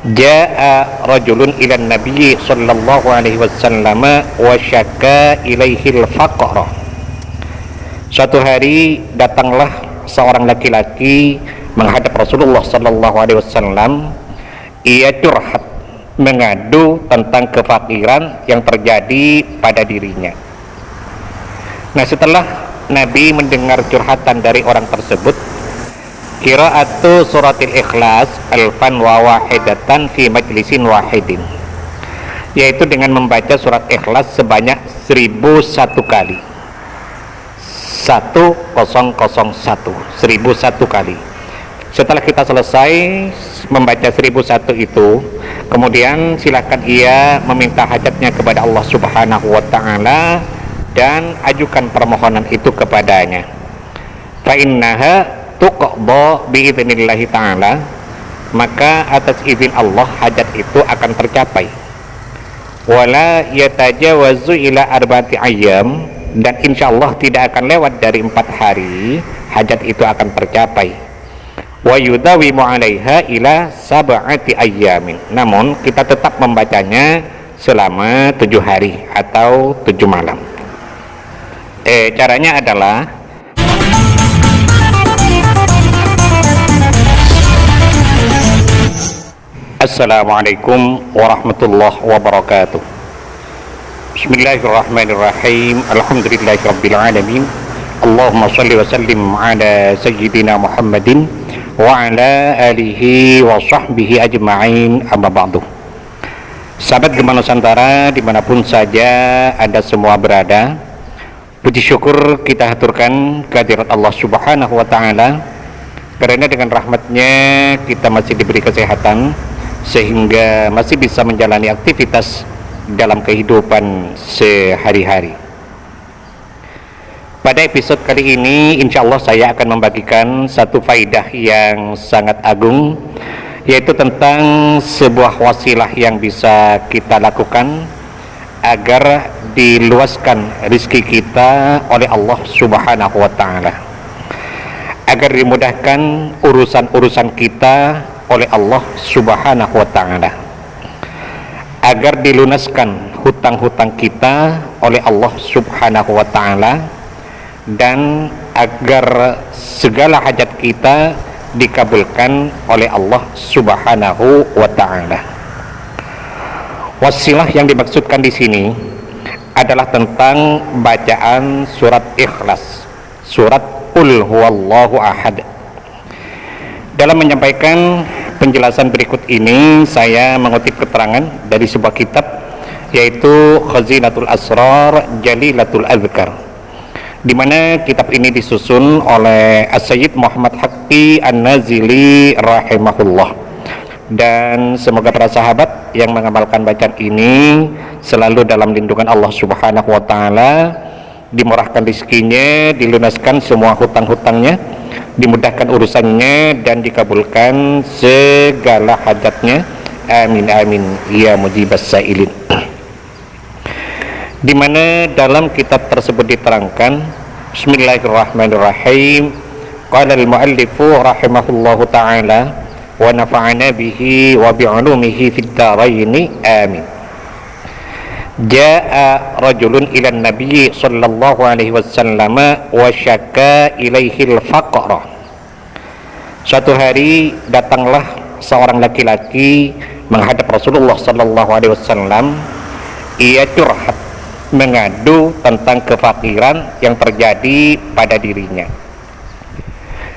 Ja'a rajulun ila Nabi sallallahu alaihi wasallam wa syaka ilaihi al-faqra. Suatu hari datanglah seorang laki-laki menghadap Rasulullah sallallahu alaihi wasallam. Ia curhat, mengadu tentang kefakiran yang terjadi pada dirinya. Nah, setelah Nabi mendengar curhatan dari orang tersebut, qiraatu suratil ikhlas alfan wa wahidatan fi majlisin wahidin, yaitu dengan membaca surat ikhlas sebanyak 1001 kali. 1001 kali. Setelah kita selesai membaca 1001 itu, kemudian silakan ia meminta hajatnya kepada Allah Subhanahu wa ta'ala dan ajukan permohonan itu kepadanya. Fa innaha tuqda bi'idhnillahi ta'ala, maka atas izin Allah hajat itu akan tercapai. Wala yatajawazu ila arba'ati ayyam, dan insyaallah tidak akan lewat dari 4 hari hajat itu akan tercapai. Wa yudawimu 'alaiha ila sab'ati ayyamin, namun kita tetap membacanya selama 7 hari atau 7 malam. Caranya adalah Assalamualaikum warahmatullahi wabarakatuh. Bismillahirrahmanirrahim. Alhamdulillahirabbil alamin. Allahumma shalli wa sallim ala sayyidina Muhammadin wa ala alihi wa sahbihi ajma'in, amma ba'du. Sahabat Gema Nusantara dimanapun saja Anda semua berada, puji syukur kita haturkan kehadirat Allah Subhanahu wa ta'ala, karena dengan rahmatnya kita masih diberi kesehatan sehingga masih bisa menjalani aktivitas dalam kehidupan sehari-hari. Pada episode kali ini insya Allah saya akan membagikan satu faidah yang sangat agung, yaitu tentang sebuah wasilah yang bisa kita lakukan agar diluaskan rizki kita oleh Allah Subhanahu wa ta'ala, agar dimudahkan urusan-urusan kita oleh Allah Subhanahu wa ta'ala, agar dilunaskan hutang-hutang kita oleh Allah Subhanahu wa ta'ala, dan agar segala hajat kita dikabulkan oleh Allah Subhanahu wa ta'ala. Wasilah yang dimaksudkan di sini adalah tentang bacaan surat Ikhlas, surat Qul huwallahu ahad. Dalam menyampaikan penjelasan berikut ini, saya mengutip keterangan dari sebuah kitab, yaitu Khazinatul Asrar Jalilatul Azkar, di mana kitab ini disusun oleh As-Sayyid Muhammad Haqqi An-Nazili rahimahullah. Dan semoga para sahabat yang mengamalkan bacaan ini selalu dalam lindungan Allah Subhanahu wa ta'ala, dimurahkan rezekinya, dilunaskan semua hutang-hutangnya, dimudahkan urusannya, dan dikabulkan segala hajatnya. Amin amin ya mujibas sailin. Di mana dalam kitab tersebut diterangkan, Bismillahirrahmanirrahim. Qala al-muallifu rahimahullahu ta'ala wa nafa'ana bihi wa bi'ulumihi fid dharaini amin. Ja'a rajulun ila Nabi sallallahu alaihi wasallam wa syaka ilaihi al-faqra. Suatu hari datanglah seorang laki-laki menghadap Rasulullah sallallahu alaihi wasallam. Ia curhat, mengadu tentang kefakiran yang terjadi pada dirinya.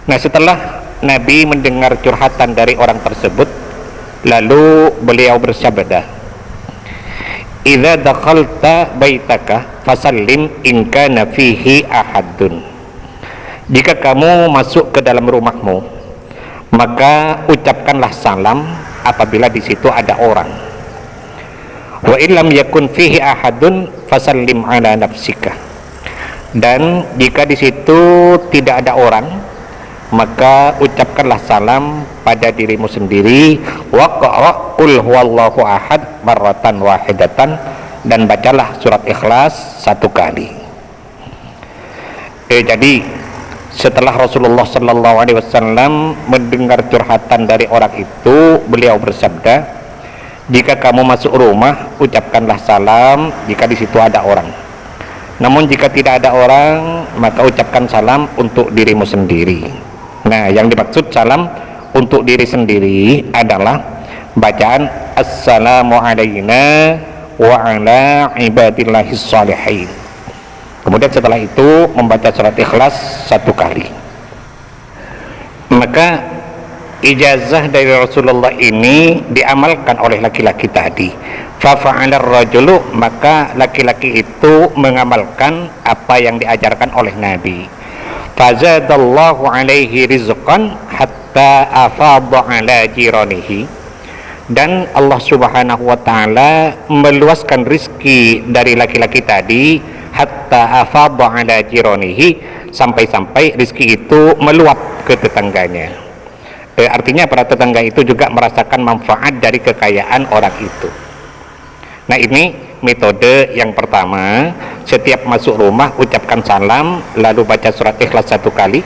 Nah, setelah Nabi mendengar curhatan dari orang tersebut, lalu beliau bersabda, "Idza dakhalta baitaka fasallim in kana fihi ahadun." Jika kamu masuk ke dalam rumahmu, maka ucapkanlah salam apabila di situ ada orang. Wa illam yakun fihi ahadun fasallim ala nafsika. Dan jika di situ tidak ada orang, maka ucapkanlah salam pada dirimu sendiri. Wa qra qul huwallahu ahad marratan wahidatan, dan bacalah surat Ikhlas 1 kali. Jadi Setelah Rasulullah Sallallahu Alaihi Wasallam mendengar curhatan dari orang itu, beliau bersabda, jika kamu masuk rumah, ucapkanlah salam jika di situ ada orang. Namun jika tidak ada orang, maka ucapkan salam untuk dirimu sendiri. Nah, yang dimaksud salam untuk diri sendiri adalah bacaan Assalamu alayna wa ala ibadillahis shalihin. Kemudian setelah itu membaca surat Ikhlas 1 kali. Maka ijazah dari Rasulullah ini diamalkan oleh laki-laki tadi. Fafa'alar rajulu, maka laki-laki itu mengamalkan apa yang diajarkan oleh Nabi. Fazadallahu alaihi rizqan hatta afadha ala jiranihi. Dan Allah Subhanahu wa taala meluaskan rizki dari laki-laki tadi hatta afadha ala jiranihi, sampai-sampai rizki itu meluap ke tetangganya. Artinya para tetangga itu juga merasakan manfaat dari kekayaan orang itu. Nah, ini metode yang pertama. Setiap masuk rumah ucapkan salam, lalu baca surat Ikhlas 1 kali.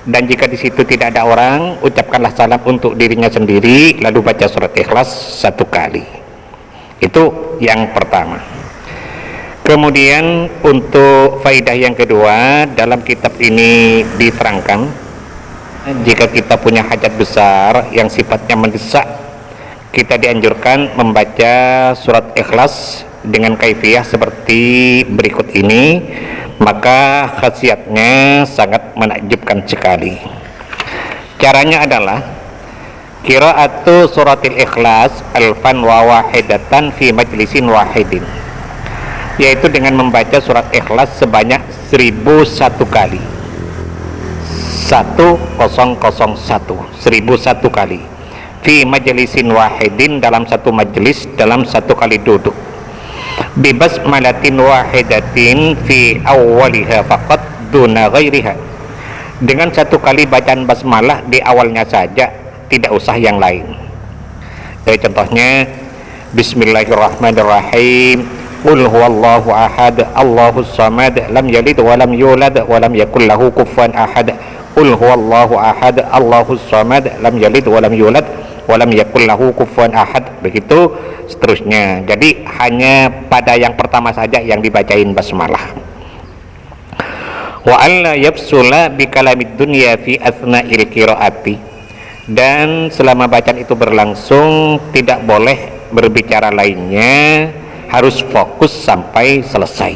Dan jika di situ tidak ada orang, ucapkanlah salam untuk dirinya sendiri, lalu baca surat Ikhlas 1 kali. Itu yang pertama. Kemudian untuk faidah yang kedua, dalam kitab ini diterangkan, jika kita punya hajat besar yang sifatnya mendesak, kita dianjurkan membaca surat Ikhlas dengan kaifiyah seperti berikut ini. Maka khasiatnya sangat menakjubkan sekali. Caranya adalah qiraatu suratil Ikhlas alfan wa wahidatan fi majlisin wahidin, yaitu dengan membaca surat Ikhlas sebanyak 1001 kali. 1001 kali fi majlisin wahidin, dalam satu majelis, dalam satu kali duduk. Bibas malatin wahidatin fi awwaliha faqat duna ghairiha, dengan 1 kali bacaan basmalah di awalnya saja, tidak usah yang lain. Contohnya Bismillahirrahmanirrahim, Qul huwallahu ahad Allahus samad lam yalid wa lam yulad wa lam yakul lahu kufuwan ahad. Qul huwallahu ahad Allahus samad lam yalid wa lam yulad walam yakul lahu kufuwan ahad, begitu seterusnya. Jadi hanya pada yang pertama saja yang dibacain basmalah. Wa alla yafsula bi kalamid dunya fi athna'il qiraati, dan selama bacaan itu berlangsung tidak boleh berbicara lainnya, harus fokus sampai selesai.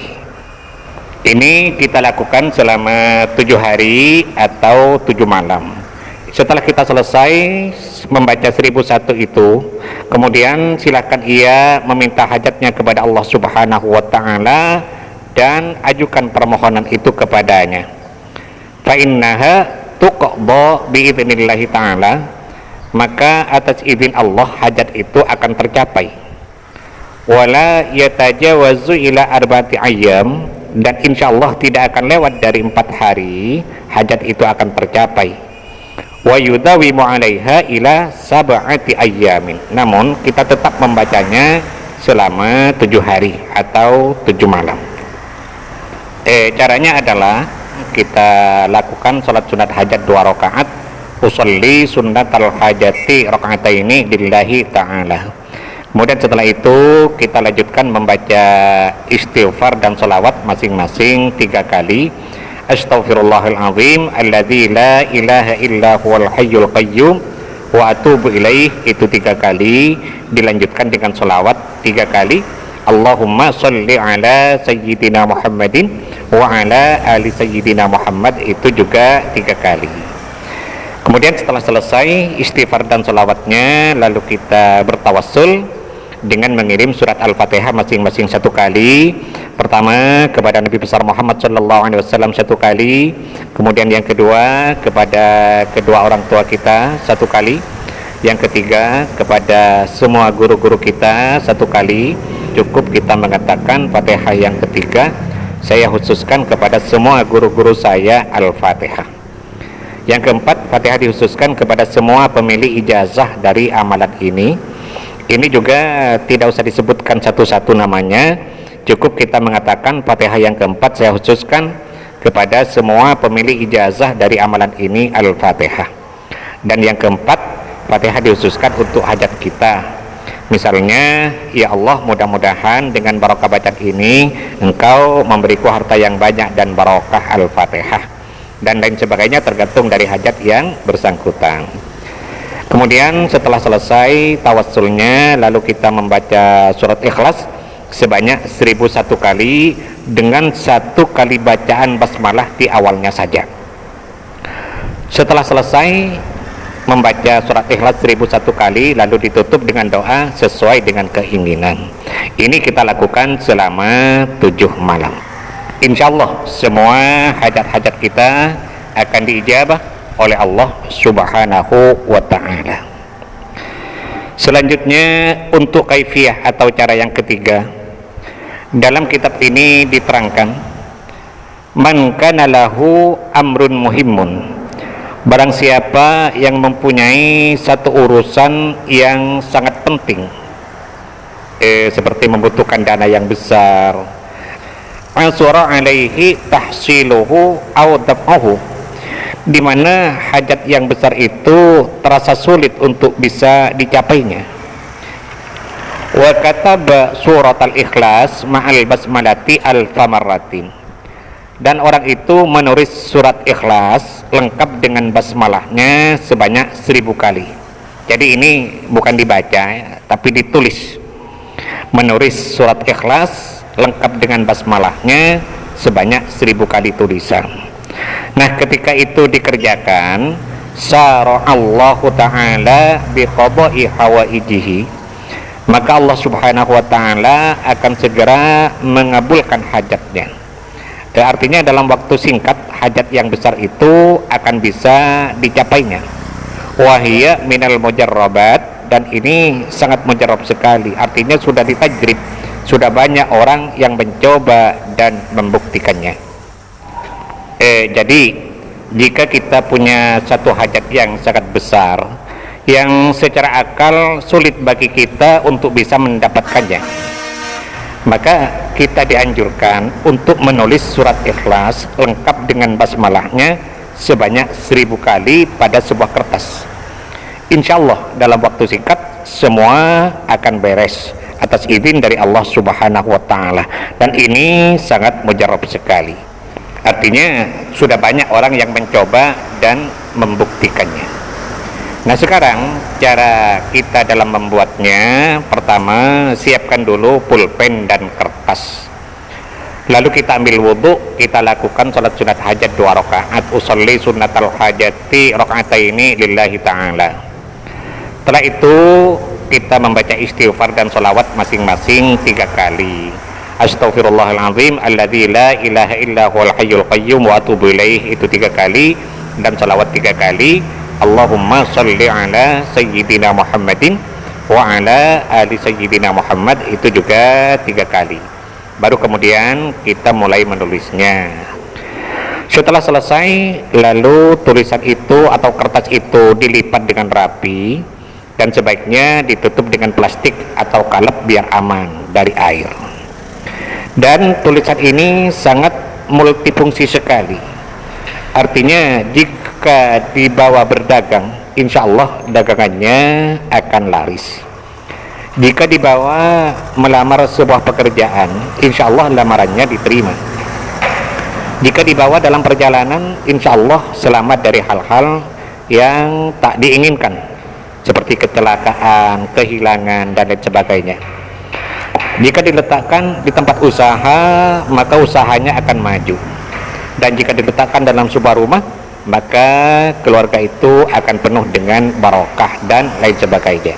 Ini kita lakukan selama 7 hari atau 7 malam. Setelah kita selesai membaca 1001 itu, kemudian silakan ia meminta hajatnya kepada Allah Subhanahu wa taala dan ajukan permohonan itu kepadanya. Fa innaha tuqda bi idznillah taala, maka atas izin Allah hajat itu akan tercapai. Wala yatajawazu ila 4 ayyam, dan insyaallah tidak akan lewat dari 4 hari hajat itu akan tercapai. Wa yudawimu 'alaiha ila 7 ayyamin, namun kita tetap membacanya selama 7 hari atau 7 malam. Caranya adalah kita lakukan sholat sunat hajat 2 rakaat, usolli sunnatal hajati raka'ataini lillahi ta'ala. Kemudian setelah itu kita lanjutkan membaca istighfar dan sholawat masing-masing 3 kali. Astaghfirullahal azim alladzi la ilaha illa huwal hayyul qayyum wa atubu ilaih, itu 3 kali. Dilanjutkan dengan sholawat 3 kali. Allahumma sholli ala sayyidina Muhammadin wa ala ali sayyidina Muhammad, itu juga 3 kali. Kemudian setelah selesai istighfar dan sholawatnya, lalu kita bertawassul dengan mengirim surat Al-Fatihah masing-masing 1 kali. Pertama kepada Nabi besar Muhammad sallallahu alaihi wasallam 1 kali, kemudian yang kedua kepada kedua orang tua kita 1 kali, yang ketiga kepada semua guru-guru kita 1 kali. Cukup kita mengatakan Fatihah yang ketiga, saya khususkan kepada semua guru-guru saya Al-Fatihah. Yang keempat, Fatihah dikhususkan kepada semua pemilik ijazah dari amalan ini. Ini juga tidak usah disebutkan satu-satu namanya, cukup kita mengatakan Fatihah yang keempat saya khususkan kepada semua pemilik ijazah dari amalan ini Al-Fatihah. Dan yang keempat, Fatihah dikhususkan untuk hajat kita. Misalnya, ya Allah, mudah-mudahan dengan barokah bacaan ini Engkau memberiku harta yang banyak dan barokah Al-Fatihah, dan lain sebagainya, tergantung dari hajat yang bersangkutan. Kemudian setelah selesai tawassulnya, lalu kita membaca surat Ikhlas sebanyak 1001 kali dengan 1 kali bacaan basmalah di awalnya saja. Setelah selesai membaca surat Ikhlas 1001 kali, lalu ditutup dengan doa sesuai dengan keinginan. Ini kita lakukan selama 7 malam. Insya Allah semua hajat-hajat kita akan diijabah oleh Allah Subhanahu wa ta'ala. Selanjutnya, untuk kaifiyah atau cara yang ketiga, dalam kitab ini diterangkan, man kana lahu amrun muhimmun, barang siapa yang mempunyai satu urusan yang sangat penting, seperti membutuhkan dana yang besar, asura alaihi tahsiluhu aw daf'uhu, di mana hajat yang besar itu terasa sulit untuk bisa dicapainya. Wa kataba surat al-ikhlas ma'al basmalati al-famarratin, dan orang itu menulis surat Ikhlas lengkap dengan basmalahnya sebanyak 1000 kali. Jadi ini bukan dibaca ya, tapi ditulis. Menulis surat Ikhlas lengkap dengan basmalahnya sebanyak 1000 kali tulisan. Nah, ketika itu dikerjakan, syara'allahu ta'ala biqada'i hawaijihi, maka Allah Subhanahu wa ta'ala akan segera mengabulkan hajatnya. Artinya dalam waktu singkat hajat yang besar itu akan bisa dicapainya. Wahiyya minal mujarrabat, dan ini sangat mujarrab sekali, artinya sudah ditajrib, sudah banyak orang yang mencoba dan membuktikannya. Jadi jika kita punya satu hajat yang sangat besar yang secara akal sulit bagi kita untuk bisa mendapatkannya, maka kita dianjurkan untuk menulis surat Ikhlas lengkap dengan basmalahnya sebanyak 1000 kali pada sebuah kertas. Insya Allah dalam waktu singkat semua akan beres atas izin dari Allah Subhanahu wa ta'ala, dan ini sangat mujarab sekali. Artinya sudah banyak orang yang mencoba dan membuktikannya. Nah, sekarang cara kita dalam membuatnya, pertama siapkan dulu pulpen dan kertas, lalu kita ambil wudhu, kita lakukan sholat sunat hajat 2 rakaat, usolli sunnatal hajati rakaataini lillahi ta'ala. Setelah itu kita membaca istighfar dan sholawat masing-masing 3 kali. Astaghfirullahaladzim alladzi la ilaha illa huwal hayyul qayyum wa atubu ilaih, itu 3 kali, dan sholawat 3 kali. Allahumma sholli ala sayyidina Muhammadin wa ala ali sayyidina Muhammad, itu juga 3 kali. Baru kemudian kita mulai menulisnya. Setelah selesai, lalu tulisan itu atau kertas itu dilipat dengan rapi, dan sebaiknya ditutup dengan plastik atau kalep biar aman dari air. Dan tulisan ini sangat multifungsi sekali, artinya jika dibawa berdagang, insya Allah dagangannya akan laris. Jika dibawa melamar sebuah pekerjaan, insya Allah lamarannya diterima. Jika dibawa dalam perjalanan, insya Allah selamat dari hal-hal yang tak diinginkan, seperti kecelakaan, kehilangan, dan lain sebagainya. Jika diletakkan di tempat usaha, maka usahanya akan maju. Dan jika diletakkan dalam sebuah rumah, maka keluarga itu akan penuh dengan barokah dan lain sebagainya.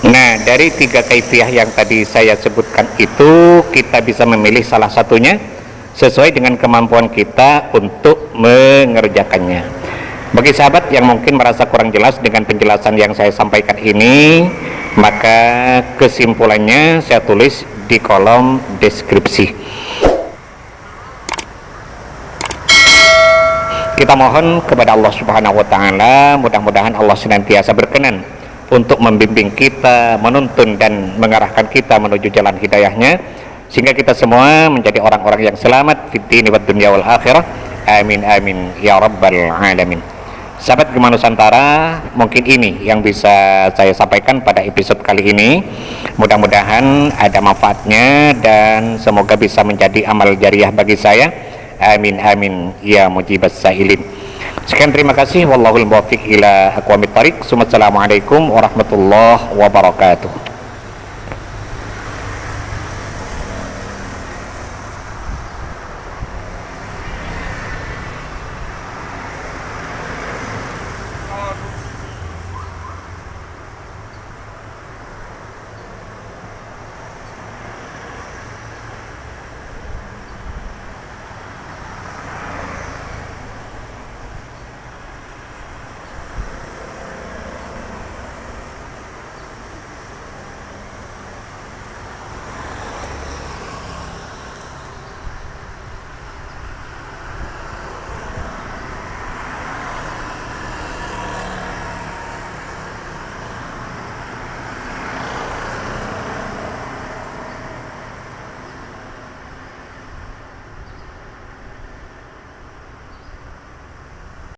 Nah, dari 3 kaifiyah yang tadi saya sebutkan itu, kita bisa memilih salah satunya sesuai dengan kemampuan kita untuk mengerjakannya. Bagi sahabat yang mungkin merasa kurang jelas dengan penjelasan yang saya sampaikan ini, maka kesimpulannya saya tulis di kolom deskripsi. Kita mohon kepada Allah Subhanahu wa ta'ala, mudah-mudahan Allah senantiasa berkenan untuk membimbing kita, menuntun dan mengarahkan kita menuju jalan hidayahnya, sehingga kita semua menjadi orang-orang yang selamat fid dini wad dunya wal akhirah. Amin amin ya rabbal alamin. Sahabat Gema Nusantara, mungkin ini yang bisa saya sampaikan pada episode kali ini. Mudah-mudahan ada manfaatnya dan semoga bisa menjadi amal jariah bagi saya. Amin amin ya mujibas sailin. Sekian, terima kasih. Wallahul muwaffiq ila aqwamit thariq. Assalamualaikum warahmatullahi wabarakatuh.